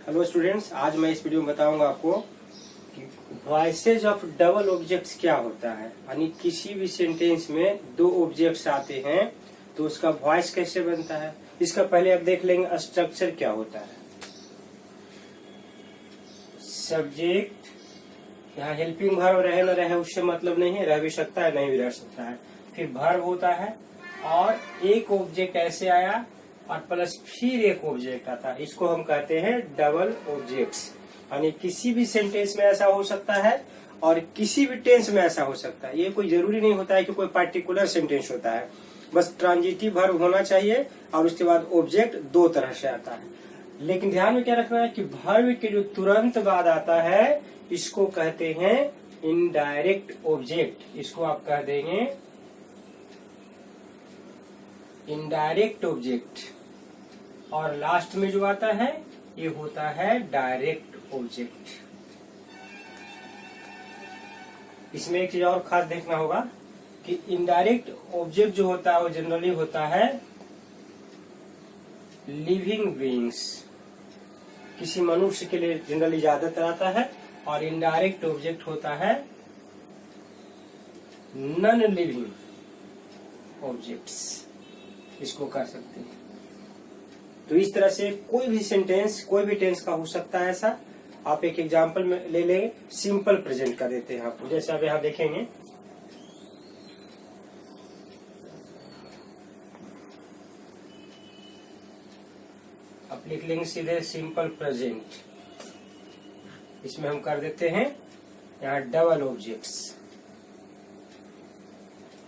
Hello students, आज मैं इस वीडियो में बताऊंगा आपको कि वॉइसेज ऑफ डबल ऑब्जेक्ट्स क्या होता है। यानी किसी भी सेंटेंस में दो ऑब्जेक्ट्स आते हैं तो उसका वॉइस कैसे बनता है। इसका पहले आप देख लेंगे स्ट्रक्चर क्या होता है। सब्जेक्ट, यहाँ हेल्पिंग वर्ब रहे न रहे उससे मतलब नहीं है, रह भी सकता है नहीं भी रह सकता है। फिर वर्ब होता है और एक ऑब्जेक्ट ऐसे आया और प्लस फिर एक ऑब्जेक्ट आता है, इसको हम कहते हैं डबल ऑब्जेक्ट्स। यानी किसी भी सेंटेंस में ऐसा हो सकता है और किसी भी टेंस में ऐसा हो सकता है। ये कोई जरूरी नहीं होता है कि कोई पार्टिकुलर सेंटेंस होता है, बस ट्रांजिटिव वर्ब होना चाहिए और उसके बाद ऑब्जेक्ट दो तरह से आता है। लेकिन ध्यान में क्या रखना है कि वर्ब के जो तुरंत बाद आता है इसको कहते हैं इनडायरेक्ट ऑब्जेक्ट। इसको आप कह देंगे इनडायरेक्ट ऑब्जेक्ट। और लास्ट में जो आता है ये होता है डायरेक्ट ऑब्जेक्ट। इसमें एक चीज और खास देखना होगा कि इनडायरेक्ट ऑब्जेक्ट जो होता है वो जनरली होता है लिविंग बीइंग्स, किसी मनुष्य के लिए जनरली ज्यादातर आता है। और इनडायरेक्ट ऑब्जेक्ट होता है नॉन लिविंग ऑब्जेक्ट्स, इसको कर सकते हैं। तो इस तरह से कोई भी सेंटेंस कोई भी टेंस का हो सकता है ऐसा। आप एक एग्जांपल में ले लेंगे, सिंपल प्रेजेंट का देते हैं आपको। जैसे आप यहाँ देखेंगे आप लिख लेंगे सीधे सिंपल प्रेजेंट। इसमें हम कर देते हैं यहाँ डबल ऑब्जेक्ट्स।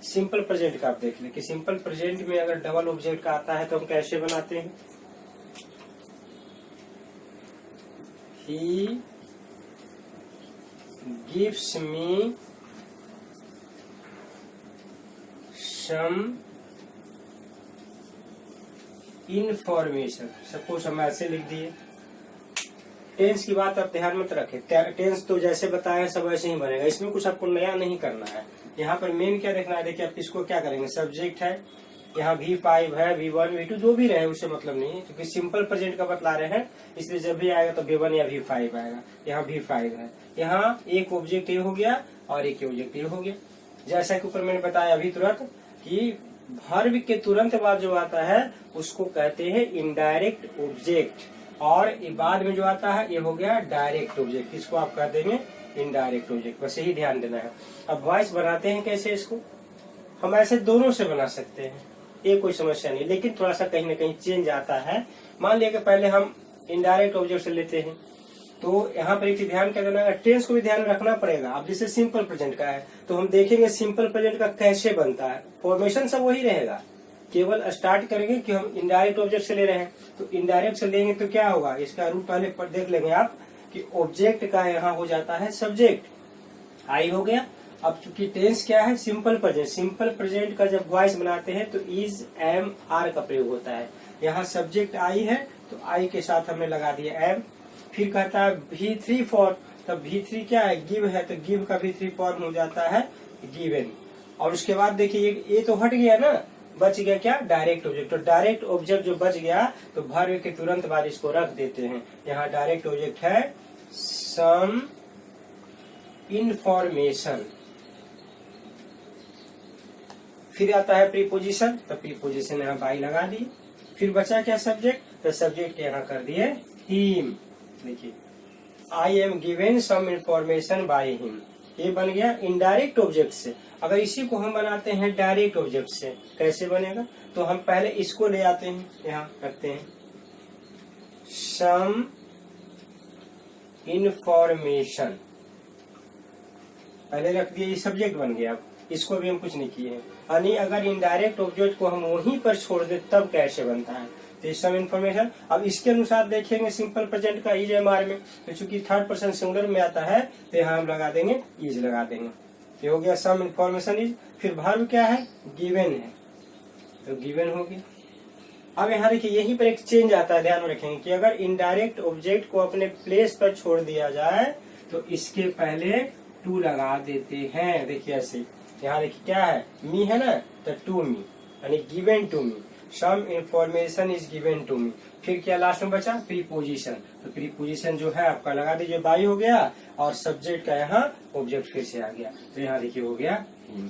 सिंपल प्रेजेंट का आप देख लें कि सिंपल प्रेजेंट में अगर डबल ऑब्जेक्ट का आता है तो हम कैसे बनाते हैं। He gives me some information। Suppose हम ऐसे लिख दिए। टेंस की बात आप ध्यान मत रखें, टेंस तो जैसे बताया सब वैसे ही बनेगा, इसमें कुछ आपको नया नहीं करना है। यहाँ पर मेन क्या देखना है, देखिए आप इसको क्या करेंगे, सब्जेक्ट है, यहाँ V5 है, V1 V2 जो भी रहे उससे मतलब नहीं है, क्योंकि सिंपल प्रेजेंट का बतला रहे हैं, इसलिए जब भी आएगा तो V1 या V5 आएगा। यहाँ V5 है, यहाँ एक ऑब्जेक्ट ये हो गया और एक ऑब्जेक्ट ये हो गया। जैसा कि ऊपर मैंने बताया अभी तुरंत कि वर्ब के तुरंत बाद जो आता है उसको कहते हैं इनडायरेक्ट ऑब्जेक्ट, और बाद में जो आता है ये हो गया डायरेक्ट ऑब्जेक्ट, इसको आप कह देंगे इनडायरेक्ट ऑब्जेक्ट। बस यही ध्यान देना है। अब वॉइस बनाते हैं कैसे, इसको हम ऐसे दोनों से बना सकते हैं, ये कोई समस्या नहीं, लेकिन थोड़ा सा कहीं ना कहीं चेंज आता है। मान लिया कि पहले हम इनडायरेक्ट ऑब्जेक्ट से लेते हैं तो यहाँ पर एक चीज ध्यान क्या देना है, टेंस को भी ध्यान रखना पड़ेगा। अब जैसे सिंपल प्रेजेंट का है तो हम देखेंगे सिंपल प्रेजेंट का कैसे बनता है, फॉर्मेशन सब वही रहेगा, केवल स्टार्ट करेंगे कि हम इनडायरेक्ट ऑब्जेक्ट से ले रहे हैं। तो इनडायरेक्ट से लेंगे तो क्या होगा, इसका रूप पहले देख लेंगे आप कि ऑब्जेक्ट का यहाँ हो जाता है सब्जेक्ट, आई हो गया। अब चूंकि टेंस क्या है, सिंपल प्रेजेंट, सिंपल प्रेजेंट का जब वॉइस बनाते हैं तो इज एम आर का प्रयोग होता है। यहाँ सब्जेक्ट आई है तो आई के साथ हमने लगा दिया एम। फिर कहता है V3 फॉर्म, तब V3 क्या है, गिव है, तो गिव का V3 फॉर्म हो जाता है गिवन। और उसके बाद देखिए ये तो हट गया ना, बच गया क्या, डायरेक्ट ऑब्जेक्ट। तो डायरेक्ट ऑब्जेक्ट जो बच गया तो वर्ब के तुरंत बाद इसको रख देते हैं। यहाँ डायरेक्ट ऑब्जेक्ट है सम इंफॉर्मेशन। फिर आता है प्रीपोजिशन, तो प्रीपोजिशन यहाँ बाई लगा दी। फिर बचा क्या, सब्जेक्ट, तो सब्जेक्ट यहाँ कर दिए हिम। देखिए I am given some information by him, ये बन गया इनडायरेक्ट ऑब्जेक्ट से। अगर इसी को हम बनाते हैं डायरेक्ट ऑब्जेक्ट से, कैसे बनेगा, तो हम पहले इसको ले आते हैं, यहाँ रखते हैं सम इंफॉर्मेशन, पहले रख दिए, ये सब्जेक्ट बन गया। अब इसको भी हम कुछ नहीं किए हैं। यानी अगर इनडायरेक्ट ऑब्जेक्ट को हम वहीं पर छोड़ दे तब कैसे बनता है, तो सम इंफॉर्मेशन। अब इसके अनुसार देखेंगे सिंपल प्रेजेंट का इज एम आर में, तो चूंकि थर्ड पर्सन सिंगुलर में आता है तो यहाँ हम लगा देंगे इज लगा देंगे, ये हो गया सम इंफॉर्मेशन इज। फिर वर्ब क्या है, गिवन है, तो गिवन हो गया। अब यहाँ देखिए यहीं पर एक चेंज आता है, ध्यान में रखेंगे कि अगर इनडायरेक्ट ऑब्जेक्ट को अपने प्लेस पर छोड़ दिया जाए तो इसके पहले टू लगा देते हैं। देखिए ऐसे, यहाँ देखिए क्या है, मी है ना, तो टू मी, यानी given to me. Some information is given to me. फिर क्या लास्ट में बचा, प्रीपोजिशन। तो प्रीपोजिशन जो है आपका लगा दीजिए, बाई हो गया और सब्जेक्ट का यहाँ ऑब्जेक्ट फिर से आ गया। तो यहाँ देखिए हो गया him.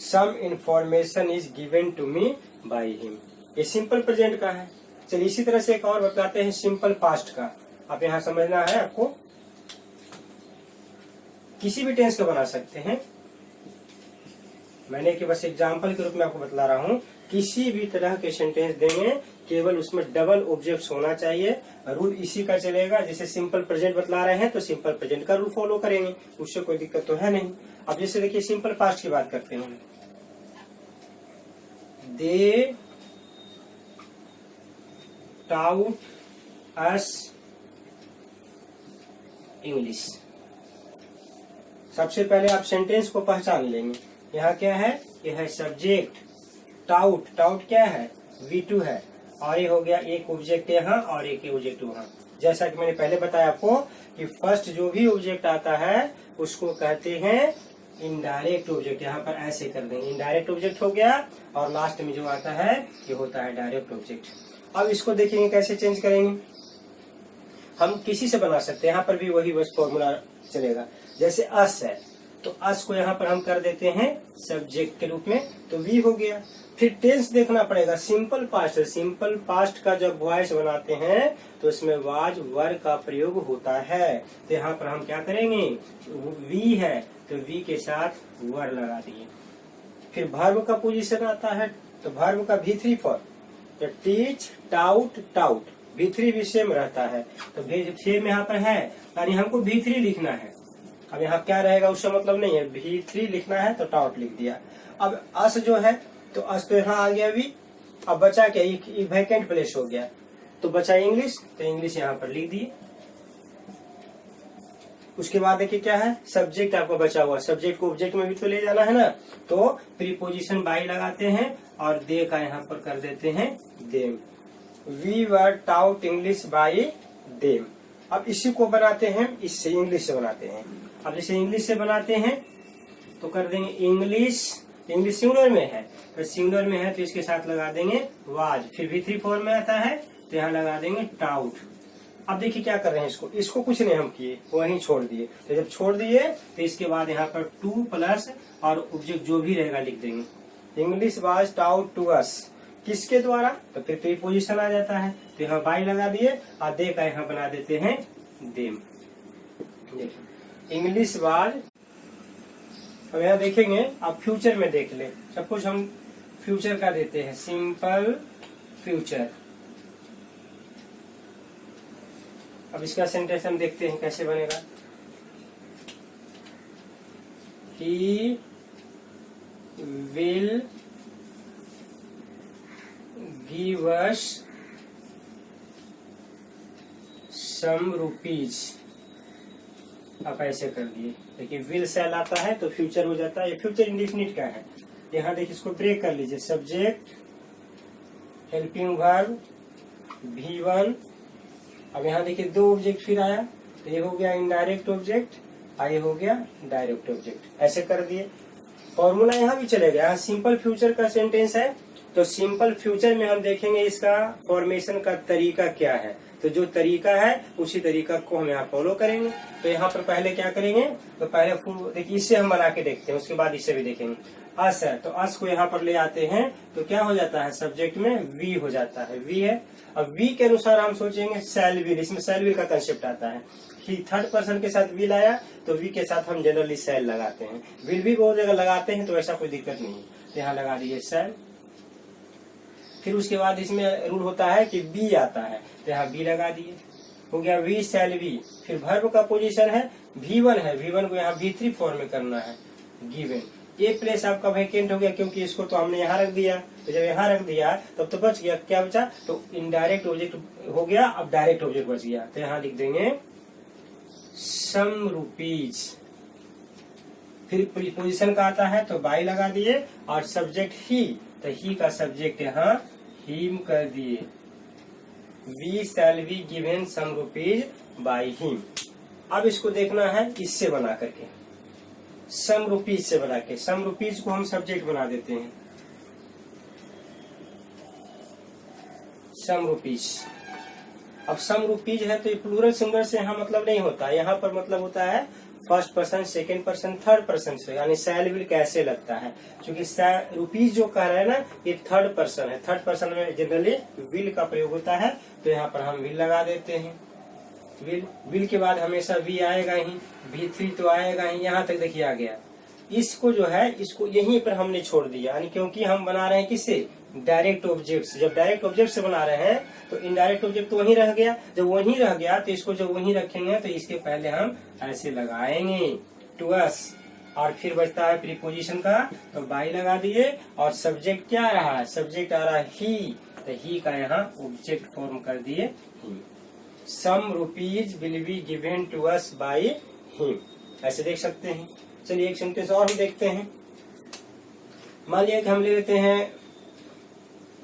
Some information is given to me by him. ये सिंपल प्रेजेंट का है। चलिए इसी तरह से एक और बताते हैं सिंपल पास्ट का। आप यहाँ समझना है आपको, किसी भी टेंस का बना सकते हैं। मैंने कि बस एग्जाम्पल के रूप में आपको बतला रहा हूँ। किसी भी तरह के सेंटेंस देंगे, केवल उसमें डबल ऑब्जेक्ट होना चाहिए। रूल इसी का चलेगा, जैसे सिंपल प्रेजेंट बतला रहे हैं तो सिंपल प्रेजेंट का रूल फॉलो करेंगे, उससे कोई दिक्कत तो है नहीं। अब जैसे देखिए सिंपल पास्ट की बात करते हैं। दे टाउट अस इंग्लिश। सबसे पहले आप सेंटेंस को पहचान लेंगे। यहाँ क्या है, यह है सब्जेक्ट। टाउट, टाउट क्या है, V2 है, और ये हो गया एक ऑब्जेक्ट यहाँ और एक ऑब्जेक्ट वहाँ। जैसा कि मैंने पहले बताया आपको कि फर्स्ट जो भी ऑब्जेक्ट आता है उसको कहते हैं इनडायरेक्ट ऑब्जेक्ट। यहाँ पर ऐसे कर देंगे, इनडायरेक्ट ऑब्जेक्ट हो गया, और लास्ट में जो आता है ये होता है डायरेक्ट ऑब्जेक्ट। अब इसको देखेंगे कैसे चेंज करेंगे। हम किसी से बना सकते हैं, यहाँ पर भी वही बस फॉर्मूला चलेगा। जैसे अस है तो अस को यहाँ पर हम कर देते हैं सब्जेक्ट के रूप में, तो वी हो गया। फिर टेंस देखना पड़ेगा, सिंपल पास्ट है। सिंपल पास्ट का जब वॉइस बनाते हैं तो इसमें वाज वर का प्रयोग होता है। तो यहाँ पर हम क्या करेंगे, वी है तो वी के साथ वर लगा दिए। फिर वर्ब का पोजीशन आता है, तो वर्ब का V3 फॉर, तो टीच, टाउट, टाउट, V3 भी सेम रहता है। तो सेम यहाँ पर है, यानी हमको V3 लिखना है। अब यहाँ क्या रहेगा उसका मतलब नहीं है, V3 लिखना है तो टाउट लिख दिया। अब अस जो है तो अस तो यहाँ आ गया वी। अब बचा क्या, एक वैकेंट प्लेस हो गया, तो बचा इंग्लिश, तो इंग्लिश यहाँ पर लिख दिए। उसके बाद देखिए क्या है, सब्जेक्ट आपका बचा हुआ। सब्जेक्ट को ऑब्जेक्ट में भी तो ले जाना है ना, तो प्रीपोजिशन बाई लगाते हैं और दे का यहाँ पर कर देते हैं them. We were taught English by them. अब इसी को बनाते हैं, इससे इंग्लिश से बनाते हैं। अब जैसे इंग्लिश से बनाते हैं तो कर देंगे इंग्लिश, इंग्लिश सिंगुलर में है तो सिंगुलर में है तो इसके साथ लगा देंगे वाज। फिर V3 फॉर्म में आता है तो यहाँ लगा देंगे टाउट। अब देखिए क्या कर रहे हैं, इसको कुछ नहीं हम किए, वहीं छोड़ दिए। तो जब छोड़ दिए तो इसके बाद यहाँ पर 2 प्लस और ऑब्जेक्ट जो भी रहेगा लिख देंगे। English was taught to us, किसके द्वारा, तो फिर प्रीपोजिशन आ जाता है, तो यहाँ बाई लगा दिए और दे का यहाँ बना देते हैं देम। देखिए इंग्लिश वाज। अब यहाँ देखेंगे, आप फ्यूचर में देख ले, सब कुछ हम फ्यूचर का देते हैं, सिंपल फ्यूचर। अब इसका सेंटेंस हम देखते हैं कैसे बनेगा। He will give us some rupees. आप ऐसे कर दिए, देखिए विल सेल आता है तो फ्यूचर हो जाता है। ये फ्यूचर इंडेफिनिट का है। यहाँ देखिए इसको ब्रेक कर लीजिए, सब्जेक्ट, हेल्पिंग वर्ब, V1। अब यहाँ देखिए 2 ऑब्जेक्ट फिर आया, तो ये हो गया इनडायरेक्ट ऑब्जेक्ट और ये हो गया डायरेक्ट ऑब्जेक्ट। ऐसे कर दिए। फॉर्मूला यहाँ भी चलेगा। यहाँ सिंपल फ्यूचर का सेंटेंस है, तो सिंपल फ्यूचर में हम देखेंगे इसका फॉर्मेशन का तरीका क्या है। तो जो तरीका है उसी तरीका को हम यहाँ फॉलो करेंगे। तो यहाँ पर पहले क्या करेंगे, तो पहले देखिए इससे हम बना के देखते हैं, उसके बाद इससे भी देखेंगे। अस है तो अस को यहाँ पर ले आते हैं तो क्या हो जाता है, सब्जेक्ट में वी हो जाता है, वी है। अब वी के अनुसार हम सोचेंगे शैल विल, इसमें शैल विल का कंसेप्ट आता है। ही थर्ड पर्सन के साथ विल आया तो वी के साथ हम जनरली शैल लगाते हैं। विल भी बहुत जगह लगाते हैं तो ऐसा कोई दिक्कत नहीं है, तो यहाँ लगा दीजिए शैल। फिर उसके बाद इसमें रूल होता है कि बी आता है तो यहाँ बी लगा दिए, हो गया वी शैल बी। फिर वर्ब का पोजीशन है V1 है, V1 को यहाँ V3 फॉर्म में करना है, गिवन। ये प्लेस आपका वैकेंट हो गया क्योंकि इसको तो हमने यहाँ रख दिया। तो जब यहाँ रख दिया तब तो बच गया, क्या बचा, तो इनडायरेक्ट ऑब्जेक्ट हो गया, अब डायरेक्ट ऑब्जेक्ट बच गया। तो यहाँ लिख देंगे सम रुपीज। फिर पोजीशन का आता है तो बाई लगा दिए और सब्जेक्ट ही, तो ही का सब्जेक्ट यहाँ हिम कर दिए। We shall be given some rupees by him. अब इसको देखना है इससे बना करके, सम रुपीज से बना के। सम रुपीज को हम सब्जेक्ट बना देते हैं। सम रुपीज। अब सम रुपीज है तो ये प्लूरल सिंगुलर से यहाँ मतलब नहीं होता, यहाँ पर मतलब होता है first person, second person, third person से, यानी सैल विल कैसे लगता है, क्योंकि रुपीज जो कह रहे हैं ना ये थर्ड पर्सन है, थर्ड पर्सन में जनरली विल का प्रयोग होता है, तो यहाँ पर हम विल लगा देते हैं। विल के बाद हमेशा वी आएगा ही, V3 तो आएगा ही, यहाँ तक देखिए आ गया। इसको जो है इसको यहीं पर हमने छोड़ दिया, यानी क्योंकि हम बना रहे हैं किससे, डायरेक्ट ऑब्जेक्ट। जब डायरेक्ट ऑब्जेक्ट से बना रहे हैं तो इनडायरेक्ट ऑब्जेक्ट तो वहीं रह गया, जब वहीं रह गया तो इसको जब वहीं रखेंगे तो इसके पहले हम ऐसे लगाएंगे टू अस, और फिर बचता है प्रीपोजिशन का, तो बाई लगा दिए, और सब्जेक्ट क्या आ रहा है, सब्जेक्ट आ रहा है ही, तो ही का यहाँ ऑब्जेक्ट फॉर्म कर दिए ही। Some rupees will be given to us by him, ऐसे देख सकते हैं। चलिए एक सेंटेंस और हम देखते हैं। मान लिया कि हम ले लेते हैं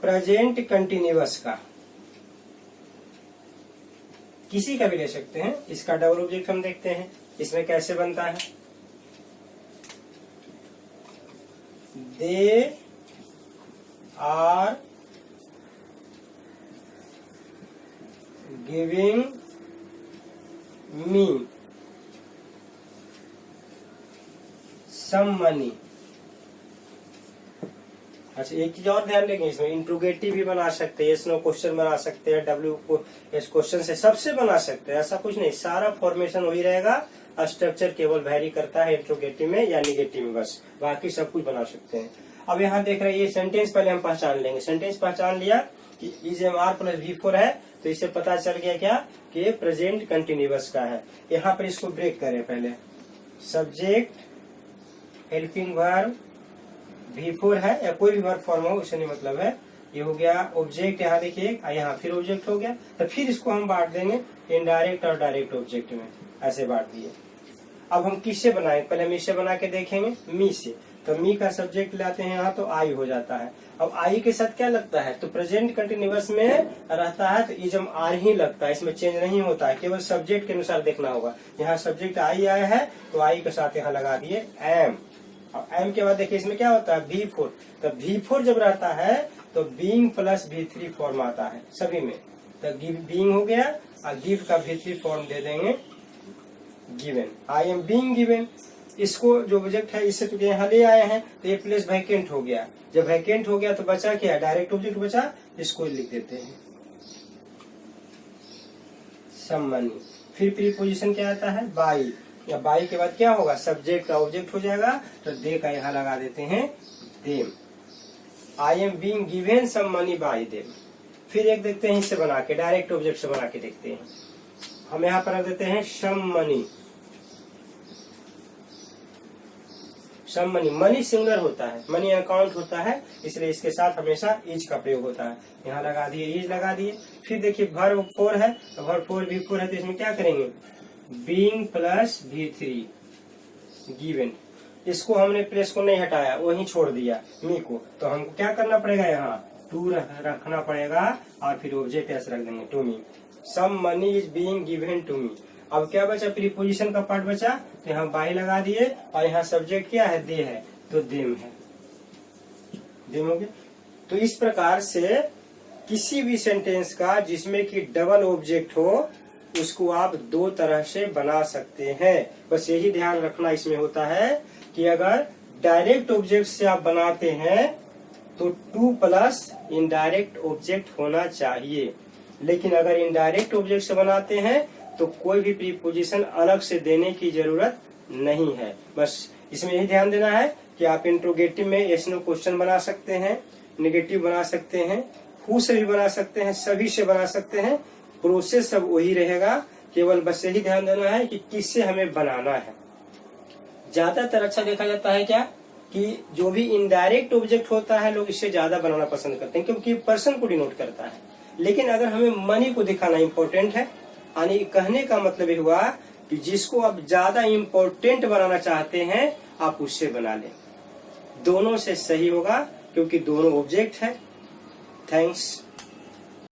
प्रेजेंट कंटिन्यूअस का, किसी का भी ले सकते हैं, इसका डबल ऑब्जेक्ट हम देखते हैं इसमें कैसे बनता है। They are giving me some money. अच्छा एक चीज और ध्यान देंगे, इसमें इंट्रोगेटिव भी बना सकते हैं, यस नो क्वेश्चन बना सकते हैं, डब्ल्यू को इस क्वेश्चन से सबसे बना सकते हैं, ऐसा कुछ नहीं, सारा फॉर्मेशन वही रहेगा, स्ट्रक्चर केवल वैरी करता है इंट्रोगेटिव में या निगेटिव में, बस बाकी सब कुछ बना सकते हैं। अब यहाँ देख रहे हैं ये सेंटेंस पहले हम पहचान लेंगे। सेंटेंस पहचान लिया कि is M R plus V4 है, तो इससे पता चल गया क्या कि ये प्रेजेंट कंटिन्यूअस का है। यहाँ पर इसको ब्रेक करें पहले, सब्जेक्ट हेल्पिंग वर्ब V4 है या कोई भी वर्ब फॉर्म हो उससे नहीं मतलब है, ये हो गया ऑब्जेक्ट, यहाँ देखिए यहाँ फिर ऑब्जेक्ट हो गया, तो फिर इसको हम बांट देंगे इनडायरेक्ट और डायरेक्ट ऑब्जेक्ट में, ऐसे बांट दिए। अब हम किससे बनाए, पहले हम इससे बना के देखेंगे, मी से, तो मी का सब्जेक्ट लाते हैं यहाँ तो आई हो जाता है। अब आई के साथ क्या लगता है, तो प्रेजेंट कंटिन्यूअस में रहता है तो इजम आर ही लगता है, इसमें चेंज नहीं होता है, केवल सब्जेक्ट के अनुसार देखना होगा। यहाँ सब्जेक्ट आई आया है तो आई के साथ यहाँ लगा दिए एम, और एम के बाद देखिए इसमें क्या होता है V4, तो V4 जब रहता है तो बीइंग प्लस V3 फॉर्म आता है सभी में, तो बीइंग हो गया और गिव का V3 फॉर्म दे देंगे given, I am being given. इसको जो ऑब्जेक्ट है इससे चूंकि यहाँ ले आए हैं तो ये प्लेस वैकेंट हो गया, जब वैकेंट हो गया तो बचा क्या, डायरेक्ट ऑब्जेक्ट बचा, इसको लिख देते हैं सम मनी। फिर प्रीपोजिशन क्या आता है बाई, या बाई के बाद क्या होगा, सब्जेक्ट का ऑब्जेक्ट हो जाएगा, तो दे का यहाँ लगा देते हैं them, I am being given some money by them. फिर एक देखते हैं इससे बना के, डायरेक्ट ऑब्जेक्ट से बना के देखते हैं, हम यहाँ पर रख देते हैं some money. Some money, money singular होता है, मनी अकाउंट होता है, इसलिए इसके साथ हमेशा इज का प्रयोग होता है, यहाँ लगा दिए इज लगा दिए। फिर देखिए वर्ब 4 है, तो वर्ब 4 V4 है, तो इसमें क्या करेंगे बीइंग प्लस V3 गिवन, इसको हमने प्लेस को नहीं हटाया, वहीं छोड़ दिया मी को, तो हमको क्या करना पड़ेगा, यहाँ टू रखना पड़ेगा और फिर ऑब्जेक्ट ऐसे रख देंगे to me, some money is being given to me. अब क्या बचा, प्रीपोजिशन का पार्ट बचा, तो यहाँ बाई लगा दिए, और यहाँ सब्जेक्ट क्या है, दे है, तो देम है, देम हो गया। तो इस प्रकार से किसी भी सेंटेंस का जिसमें कि डबल ऑब्जेक्ट हो उसको आप दो तरह से बना सकते हैं, बस यही ध्यान रखना इसमें होता है कि अगर डायरेक्ट ऑब्जेक्ट से आप बनाते हैं तो टू प्लस इनडायरेक्ट ऑब्जेक्ट होना चाहिए, लेकिन अगर इनडायरेक्ट ऑब्जेक्ट से बनाते हैं तो कोई भी प्रीपोजिशन अलग से देने की जरूरत नहीं है। बस इसमें यही ध्यान देना है कि आप इंट्रोगेटिव में यस नो क्वेश्चन बना सकते हैं, नेगेटिव बना सकते हैं, हु से भी बना सकते हैं, सभी से बना सकते हैं, प्रोसेस सब वही रहेगा, केवल बस यही ध्यान देना है कि किससे हमें बनाना है। ज्यादातर अच्छा देखा जाता है क्या कि जो भी इनडायरेक्ट ऑब्जेक्ट होता है लोग इससे ज्यादा बनाना पसंद करते हैं, क्योंकि पर्सन को डिनोट करता है। लेकिन अगर हमें मनी को दिखाना इम्पोर्टेंट है, यानी कहने का मतलब ये हुआ कि जिसको आप ज्यादा इम्पोर्टेंट बनाना चाहते हैं आप उससे बना लें, दोनों से सही होगा क्योंकि दोनों ऑब्जेक्ट है। थैंक्स।